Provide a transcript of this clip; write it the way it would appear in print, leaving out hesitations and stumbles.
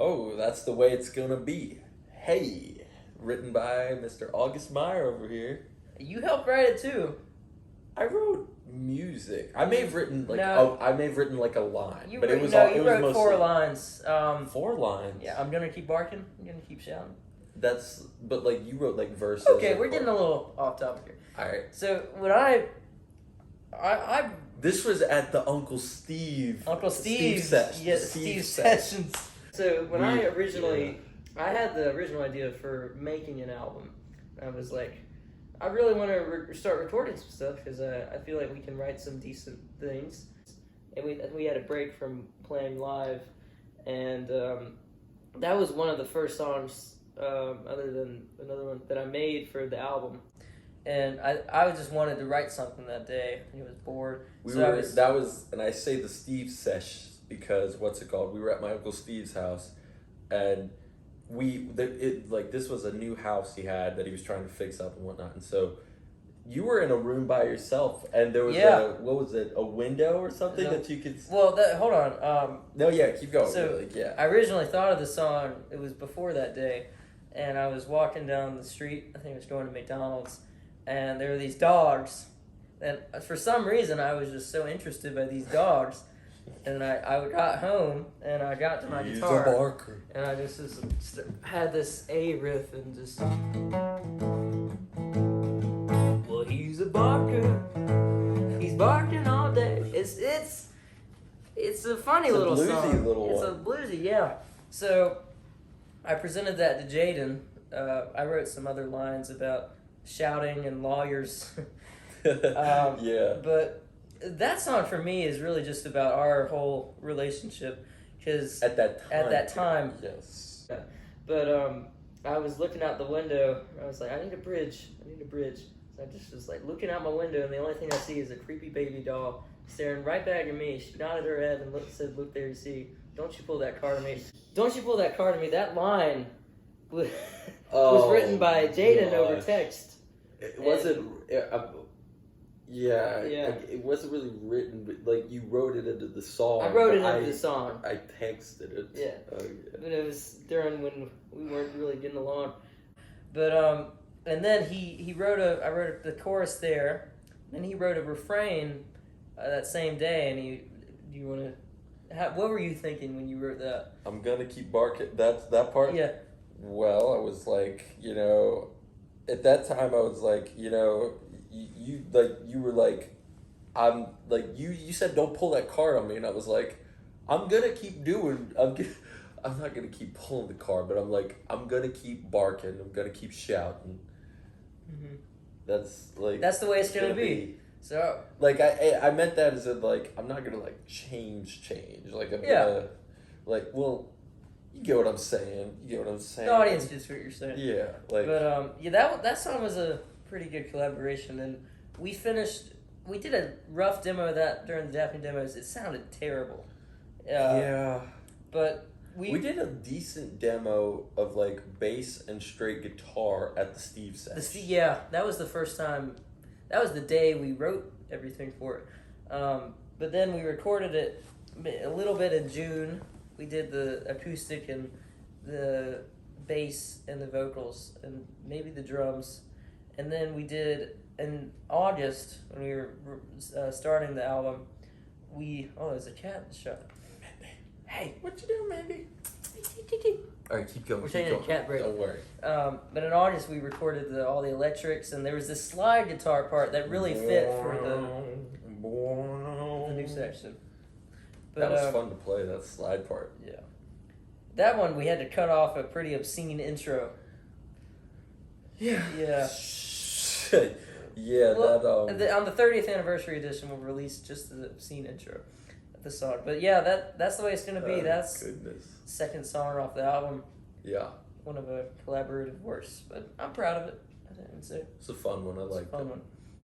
Oh, that's the way it's gonna be. Hey, written by Mr. August Meyer over here. You helped write it too. I wrote music. I may have written like a line, You but wrote, it was no, all. you It was wrote mostly 4 lines. 4 lines. Yeah, I'm gonna keep barking. I'm gonna keep shouting. But like you wrote like verses. Okay, we're getting a little off topic here. All right. So when I This was at the Uncle Steve's sessions. So when I had the original idea for making an album. I was like, I really want to start recording some stuff because I feel like we can write some decent things. And we had a break from playing live, and that was one of the first songs, other than another one, that I made for the album. And I just wanted to write something that day. I was bored. And I say the Steve sesh because what's it called? We were at my Uncle Steve's house, and this was a new house he had that he was trying to fix up and whatnot, and so you were in a room by yourself, and there was a window or something that you could. Well, hold on. Keep going. So I originally thought of the song. It was before that day, and I was walking down the street. I think I was going to McDonald's, and there were these dogs, and for some reason I was just so interested by these dogs. And I got home, and I got to my guitar, a barker. And I just had this A riff, and just, well, he's a barker, he's barking all day. It's a funny little song. It's a bluesy, yeah. So I presented that to Jayden. I wrote some other lines about shouting and lawyers. But that song for me is really just about our whole relationship, because at that time, yes. Yeah. But I was looking out the window. I was like, I need a bridge. So I just was like looking out my window, and the only thing I see is a creepy baby doll staring right back at me. She nodded her head and said, "Look there, you see. Don't you pull that car to me. Don't you pull that car to me." That line was written by Jayden over text. It wasn't. It wasn't really written, but like you wrote it into the song. I wrote it into the song. I texted it. Yeah. But it was during when we weren't really getting along. But and then I wrote the chorus there, and he wrote a refrain that same day. And what were you thinking when you wrote that? I'm gonna keep barking. That's that part. Yeah. Well, I was like, at that time I was like, you were like, I'm like you said don't pull that card on me, and I was like, I'm gonna keep doing. I'm not gonna keep pulling the card, but I'm like, I'm gonna keep barking. I'm gonna keep shouting. Mm-hmm. That's the way it's gonna be. So like I meant that as in like I'm not gonna like change. Like I'm gonna well. You get what I'm saying. The audience gets what you're saying. Yeah, but that song was a pretty good collaboration, and we did a rough demo of that during the Daphne demos. It sounded terrible. But we did a decent demo of like bass and straight guitar at the Steve session. That was the first time. That was the day we wrote everything for it. But then we recorded it a little bit in June. We did the acoustic and the bass and the vocals and maybe the drums. And then we did in August, when we were starting the album, there's a cat in the shop. Mandy. Hey, what you doing, Mandy? All right, keep going. We're taking a cat break. Don't worry. But in August, we recorded all the electrics, and there was this slide guitar part that really fit for the new section. But, that was fun to play, that slide part. Yeah. That one, we had to cut off a pretty obscene intro. Yeah. Yeah. Yeah, well, on the 30th anniversary edition, we'll release just the obscene intro of the song. But yeah, that's the way it's going to be. That's second song off the album. Yeah. One of a collaborative works. But I'm proud of it. I didn't say. It's a fun one. I like it.